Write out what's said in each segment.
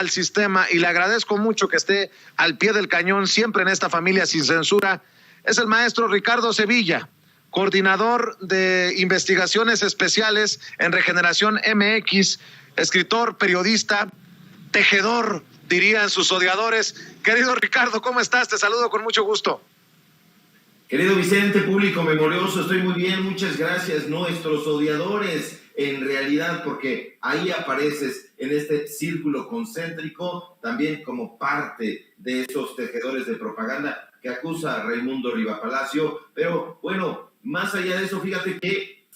al sistema y le agradezco mucho que esté al pie del cañón siempre en esta familia sin censura, es el maestro Ricardo Sevilla, coordinador de investigaciones especiales en Regeneración MX, escritor, periodista, tejedor, dirían sus odiadores. Querido Ricardo, ¿cómo estás? Te saludo con mucho gusto. Querido Vicente, público memorioso, estoy muy bien, muchas gracias. Nuestros odiadores, en realidad, porque ahí apareces en este círculo concéntrico, también como parte de esos tejedores de propaganda que acusa a Raimundo Rivapalacio. Pero bueno, más allá de eso, fíjate que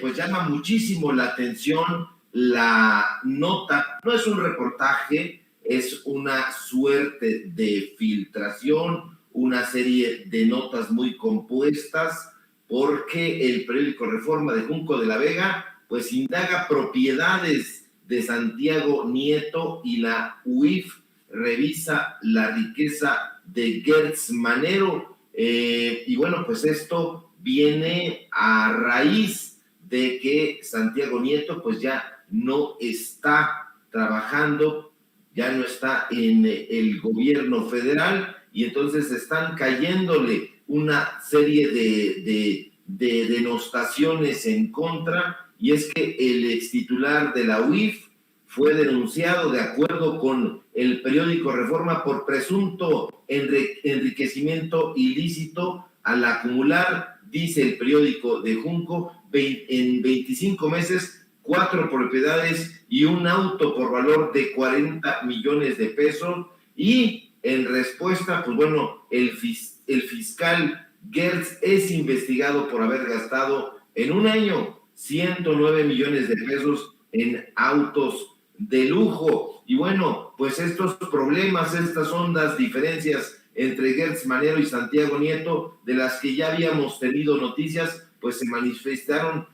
pues llama muchísimo la atención la nota. No es un reportaje, es una suerte de filtración, una serie de notas muy compuestas, porque el periódico Reforma de Junco de la Vega pues indaga propiedades de Santiago Nieto y la UIF revisa la riqueza de Gertz Manero. Y bueno, pues esto viene a raíz de que Santiago Nieto pues ya no está trabajando, ya no está en el gobierno federal, y entonces están cayéndole una serie de denostaciones en contra, y es que el extitular de la UIF fue denunciado, de acuerdo con el periódico Reforma, por presunto enriquecimiento ilícito al acumular, dice el periódico de Junco, en 25 meses, 4 propiedades y un auto por valor de 40 millones de pesos, y en respuesta, pues bueno, el fiscal Gertz es investigado por haber gastado en un año 109 millones de pesos en autos de lujo. Y bueno, pues estos problemas, estas hondas diferencias entre Gertz Manero y Santiago Nieto, de las que ya habíamos tenido noticias, pues se manifestaron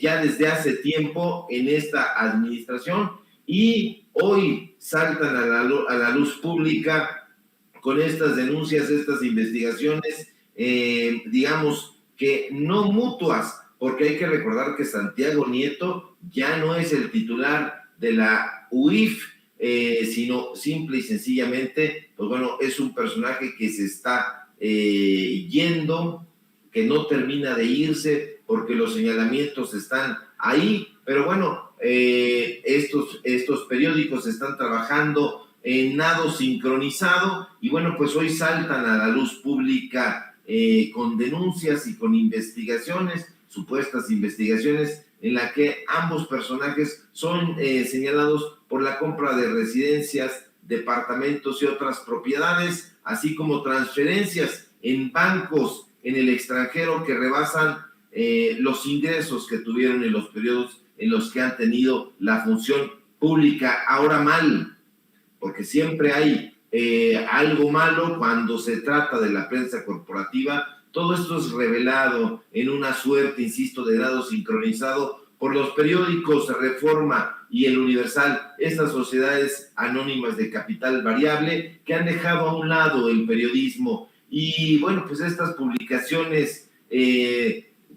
ya desde hace tiempo en esta administración, y hoy saltan a la luz pública con estas denuncias, estas investigaciones, digamos que no mutuas, porque hay que recordar que Santiago Nieto ya no es el titular de la UIF, sino simple y sencillamente, pues bueno, es un personaje que se está yendo, que no termina de irse, porque los señalamientos están ahí. Pero bueno, estos periódicos están trabajando en nado sincronizado, y bueno, pues hoy saltan a la luz pública con denuncias y con investigaciones, supuestas investigaciones, en la que ambos personajes son señalados por la compra de residencias, departamentos y otras propiedades, así como transferencias en bancos en el extranjero que rebasan los ingresos que tuvieron en los periodos en los que han tenido la función pública. Ahora mal, porque siempre hay algo malo cuando se trata de la prensa corporativa. Todo esto es revelado en una suerte, insisto, de grado sincronizado por los periódicos Reforma y El Universal, estas sociedades anónimas de capital variable que han dejado a un lado el periodismo. Y bueno, pues estas publicaciones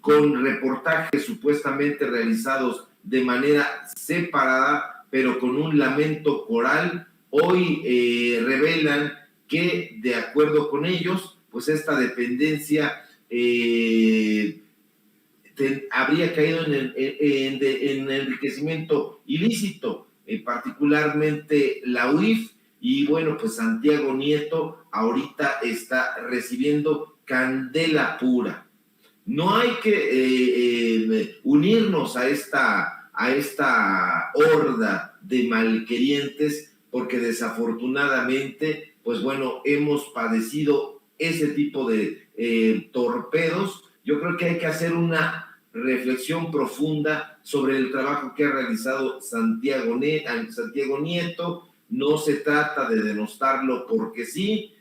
con reportajes supuestamente realizados de manera separada, pero con un lamento coral, hoy revelan que, de acuerdo con ellos, pues esta dependencia habría caído en enriquecimiento ilícito, particularmente la UIF, y bueno, pues Santiago Nieto ahorita está recibiendo candela pura. No hay que unirnos a esta horda de malquerientes, porque desafortunadamente, pues bueno, hemos padecido ese tipo de torpedos. Yo creo que hay que hacer una reflexión profunda sobre el trabajo que ha realizado Santiago Nieto. No se trata de denostarlo porque sí.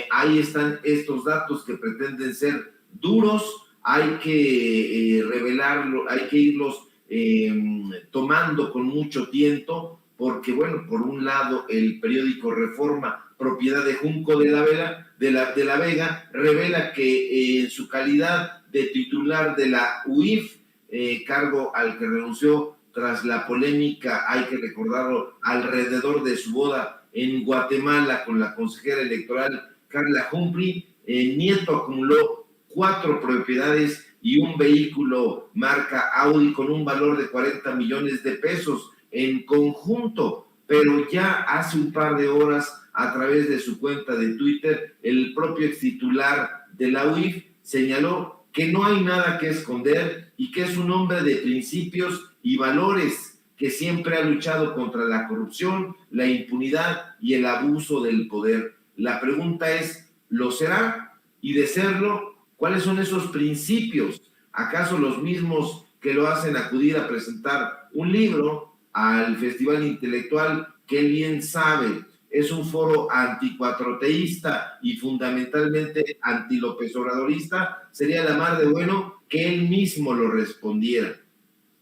Ahí están estos datos que pretenden ser duros. Hay que revelarlo, hay que irlos tomando con mucho tiento, porque bueno, por un lado el periódico Reforma, propiedad de Junco de la Vega, revela que en su calidad de titular de la UIF, cargo al que renunció tras la polémica, hay que recordarlo, alrededor de su boda en Guatemala con la consejera electoral Carla Humphrey. Nieto acumuló 4 propiedades y un vehículo marca Audi con un valor de 40 millones de pesos en conjunto, pero ya hace un par de horas, a través de su cuenta de Twitter, el propio extitular de la UIF señaló que no hay nada que esconder y que es un hombre de principios y valores, que siempre ha luchado contra la corrupción, la impunidad y el abuso del poder. La pregunta es, ¿lo será? Y de serlo, ¿cuáles son esos principios? ¿Acaso los mismos que lo hacen acudir a presentar un libro al Festival Intelectual, que él bien sabe es un foro anticuatroteísta y fundamentalmente anti-López Obradorista? Sería la mar de bueno que él mismo lo respondiera.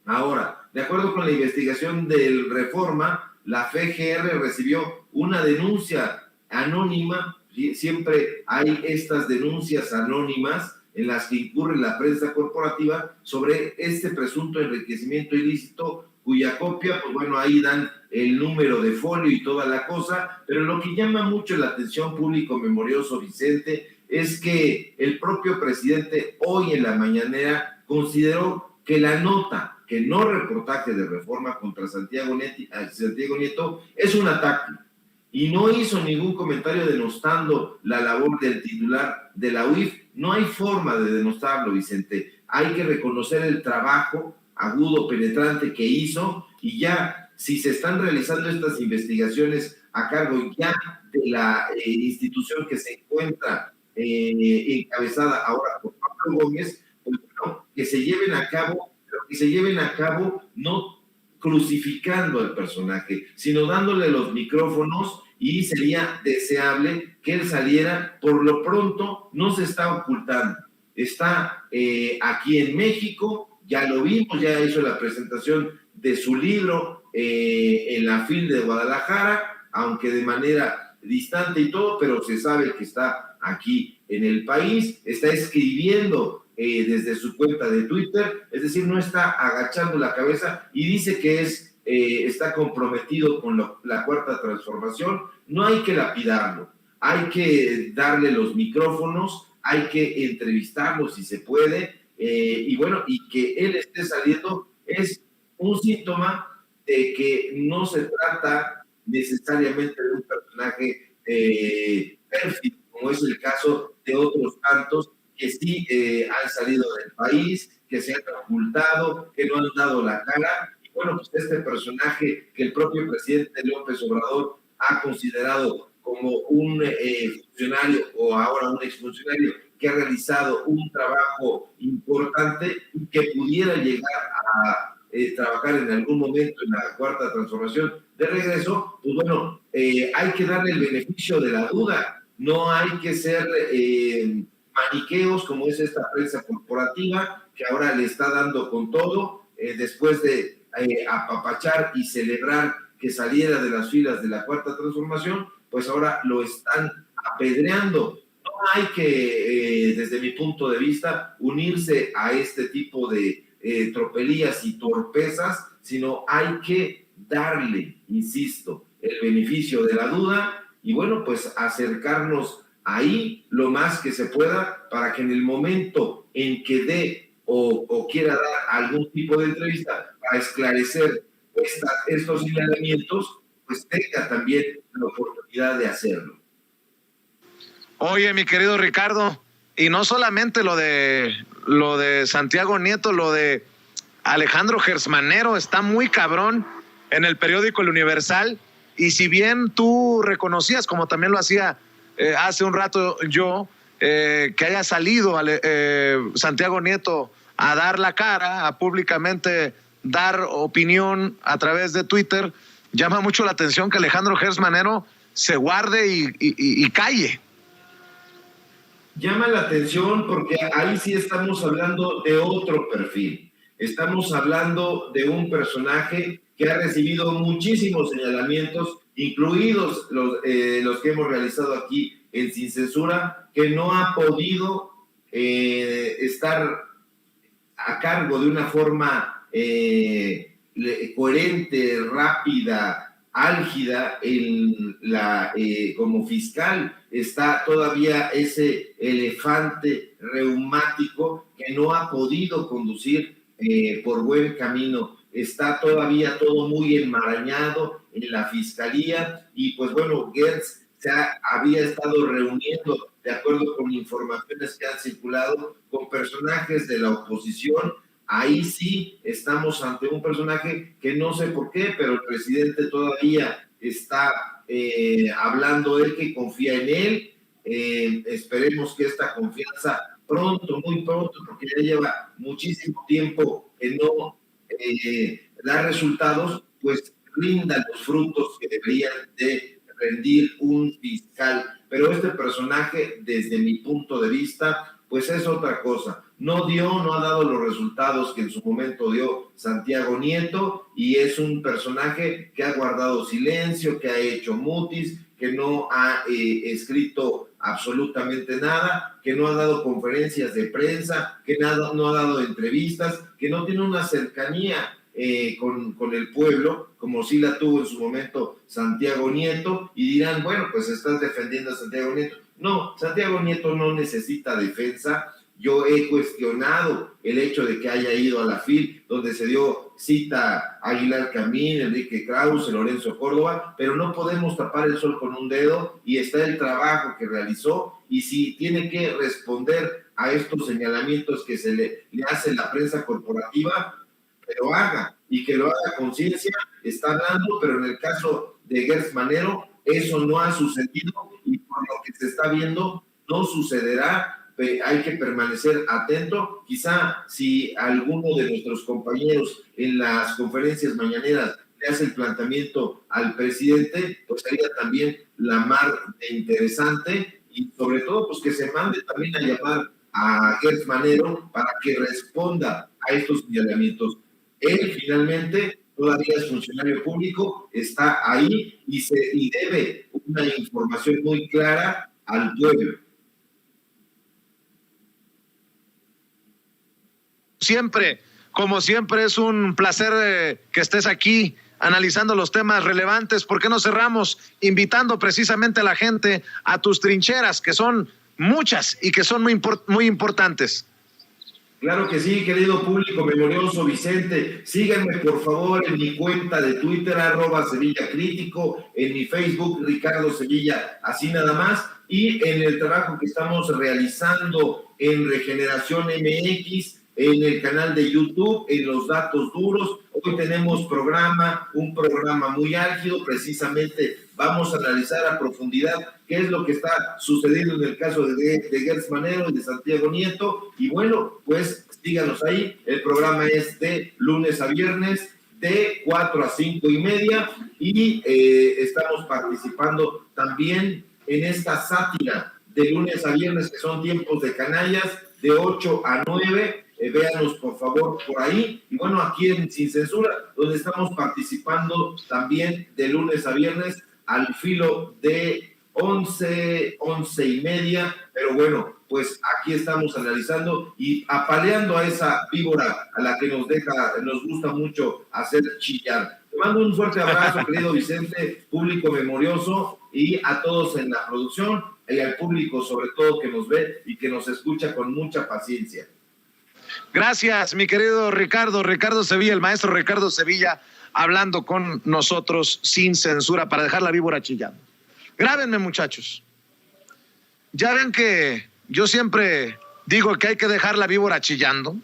Ahora, de acuerdo con la investigación del Reforma, la FGR recibió una denuncia anónima. Siempre hay estas denuncias anónimas en las que incurre la prensa corporativa sobre este presunto enriquecimiento ilícito, cuya copia, pues bueno, ahí dan el número de folio y toda la cosa, pero lo que llama mucho la atención, público memorioso, Vicente, es que el propio presidente hoy en la mañanera consideró que la nota, que no reportaje de Reforma contra Santiago Nieto, es un ataque, y no hizo ningún comentario denostando la labor del titular de la UIF. No hay forma de denostarlo, Vicente. Hay que reconocer el trabajo agudo, penetrante que hizo, y ya, si se están realizando estas investigaciones a cargo ya de la institución que se encuentra encabezada ahora por Pablo Gómez, pues bueno, que se lleven a cabo, pero que se lleven a cabo no crucificando al personaje, sino dándole los micrófonos, y sería deseable que él saliera. Por lo pronto no se está ocultando, está aquí en México, ya lo vimos, ya hizo la presentación de su libro en la FIL de Guadalajara, aunque de manera distante y todo, pero se sabe que está aquí en el país, está escribiendo desde su cuenta de Twitter, es decir, no está agachando la cabeza, y dice que está comprometido con la cuarta transformación. No hay que lapidarlo, hay que darle los micrófonos, hay que entrevistarlo si se puede, y bueno, y que él esté saliendo es un síntoma de que no se trata necesariamente de un personaje pérfido, como es el caso de otros tantos que sí han salido del país, que se han ocultado, que no han dado la cara. Y bueno, pues este personaje que el propio presidente López Obrador ha considerado como un funcionario, o ahora un exfuncionario, que ha realizado un trabajo importante y que pudiera llegar a trabajar en algún momento en la cuarta transformación de regreso, pues bueno, hay que darle el beneficio de la duda. No hay que ser maniqueos como es esta prensa corporativa que ahora le está dando con todo, después de apapachar y celebrar que saliera de las filas de la cuarta transformación, pues ahora lo están apedreando. No hay que, desde mi punto de vista, unirse a este tipo de tropelías y torpezas, sino hay que darle, insisto, el beneficio de la duda, y bueno, pues acercarnos ahí lo más que se pueda, para que en el momento en que dé o quiera dar algún tipo de entrevista para esclarecer estos señalamientos, pues tenga también la oportunidad de hacerlo. Oye, mi querido Ricardo, y no solamente lo de Santiago Nieto, lo de Alejandro Gersmanero está muy cabrón en el periódico El Universal, y si bien tú reconocías, como también lo hacía hace un rato yo, que haya salido Santiago Nieto a dar la cara, a públicamente dar opinión a través de Twitter, llama mucho la atención que Alejandro Gersmanero se guarde y calle. Llama la atención porque ahí sí estamos hablando de otro perfil. Estamos hablando de un personaje que ha recibido muchísimos señalamientos, incluidos los que hemos realizado aquí en Sin Censura, que no ha podido estar a cargo de una forma coherente, rápida, álgida en la, como fiscal. Está todavía ese elefante reumático que no ha podido conducir por buen camino. Está todavía todo muy enmarañado en la fiscalía y pues bueno, Gertz había estado reuniendo, de acuerdo con informaciones que han circulado, con personajes de la oposición. Ahí sí estamos ante un personaje que no sé por qué, pero el presidente todavía está hablando él que confía en él. Esperemos que esta confianza pronto, muy pronto, porque ya lleva muchísimo tiempo que no da resultados, pues rinda los frutos que deberían de rendir un fiscal. Pero este personaje, desde mi punto de vista, pues es otra cosa. No ha dado los resultados que en su momento dio Santiago Nieto, y es un personaje que ha guardado silencio, que ha hecho mutis, que no ha escrito absolutamente nada, que no ha dado conferencias de prensa, que no ha dado entrevistas, que no tiene una cercanía con el pueblo, como sí la tuvo en su momento Santiago Nieto, y dirán, bueno, pues estás defendiendo a Santiago Nieto. No, Santiago Nieto no necesita defensa. Yo he cuestionado el hecho de que haya ido a la FIL, donde se dio cita a Aguilar Camín, Enrique Krause, Lorenzo Córdoba, pero no podemos tapar el sol con un dedo, y está el trabajo que realizó, y si tiene que responder a estos señalamientos que se le hace la prensa corporativa, que lo haga, y que lo haga con ciencia. Está hablando, pero en el caso de Gertz Manero, eso no ha sucedido, y por lo que se está viendo, no sucederá. Hay que permanecer atento. Quizá si alguno de nuestros compañeros en las conferencias mañaneras le hace el planteamiento al presidente, pues sería también la mar de interesante, y sobre todo pues que se mande también a llamar a Gertz Manero para que responda a estos señalamientos. Él finalmente todavía es funcionario público, está ahí y debe una información muy clara al pueblo. Como siempre, es un placer que estés aquí analizando los temas relevantes. ¿Por qué no cerramos invitando precisamente a la gente a tus trincheras, que son muchas y que son muy importantes? Claro que sí, querido público memorioso, Vicente. Síganme, por favor, en mi cuenta de Twitter, @SevillaCrítico, en mi Facebook, Ricardo Sevilla, así nada más, y en el trabajo que estamos realizando en Regeneración MX, en el canal de YouTube, en Los Datos Duros. Hoy tenemos un programa muy álgido. Precisamente vamos a analizar a profundidad qué es lo que está sucediendo en el caso de Gertz Manero y de Santiago Nieto. Y bueno, pues síganos ahí. El programa es de lunes a viernes, de 4 a 5:30, y estamos participando también en esta sátira de lunes a viernes, que son Tiempos de Canallas, de 8 a 9. Véanos por favor por ahí. Y bueno, aquí en Sin Censura, donde estamos participando también de lunes a viernes al filo de 11:30. Pero bueno, pues aquí estamos analizando y apaleando a esa víbora a la que nos gusta mucho hacer chillar. Te mando un fuerte abrazo, querido Vicente, público memorioso, y a todos en la producción, y al público sobre todo que nos ve y que nos escucha con mucha paciencia. Gracias, mi querido Ricardo Sevilla, el maestro Ricardo Sevilla, hablando con nosotros sin censura para dejar la víbora chillando. Grábenme, muchachos. Ya ven que yo siempre digo que hay que dejar la víbora chillando,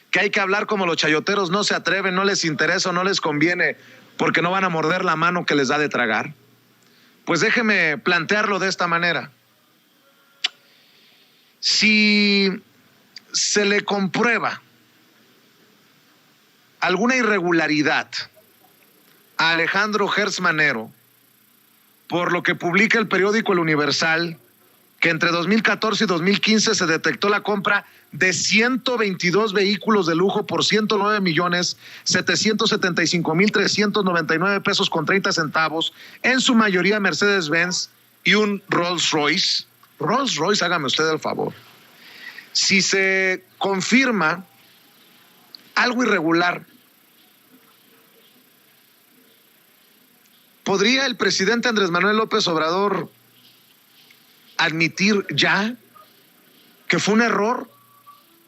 que hay que hablar como los chayoteros no se atreven, no les interesa o no les conviene, porque no van a morder la mano que les da de tragar. Pues déjeme plantearlo de esta manera. Si se le comprueba alguna irregularidad a Alejandro Gertz Manero, por lo que publica el periódico El Universal, que entre 2014 y 2015 se detectó la compra de 122 vehículos de lujo por 109,775,399 pesos con 30 centavos, en su mayoría Mercedes-Benz y un Rolls-Royce. Rolls-Royce, hágame usted el favor. Si se confirma algo irregular ¿podría el presidente Andrés Manuel López Obrador admitir ya que fue un error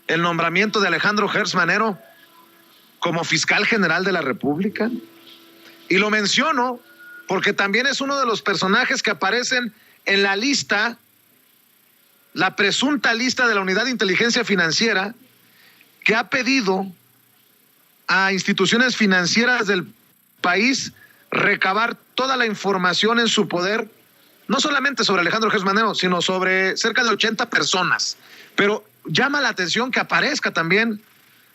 el nombramiento de Alejandro Gertz Manero como fiscal general de la República? Y lo menciono porque también es uno de los personajes que aparecen en la lista, la presunta lista de la Unidad de Inteligencia Financiera, que ha pedido a instituciones financieras del país recabar toda la información en su poder, no solamente sobre Alejandro Gertz Manero, sino sobre cerca de 80 personas. Pero llama la atención que aparezca también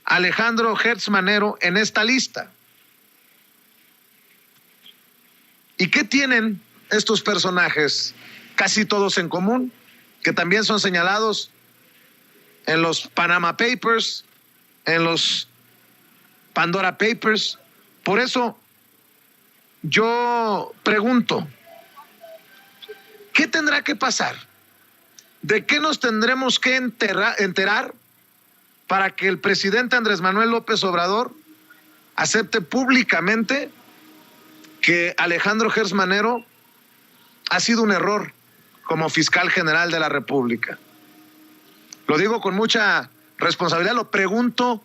Alejandro Gertz Manero en esta lista. ¿Y qué tienen estos personajes? Casi todos en común, que también son señalados en los Panama Papers, en los Pandora Papers. Por eso yo pregunto, ¿qué tendrá que pasar? ¿De qué nos tendremos que enterar para que el presidente Andrés Manuel López Obrador acepte públicamente que Alejandro Gertz Manero ha sido un error como fiscal general de la República? Lo digo con mucha responsabilidad, lo pregunto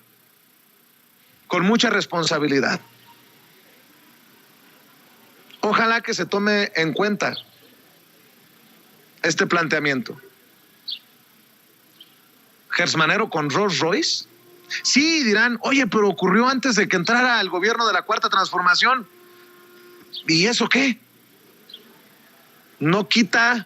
con mucha responsabilidad. Ojalá que se tome en cuenta este planteamiento. Gertz Manero con Rolls Royce. Sí, dirán, oye, pero ocurrió antes de que entrara el gobierno de la Cuarta Transformación. ¿Y eso qué? No quita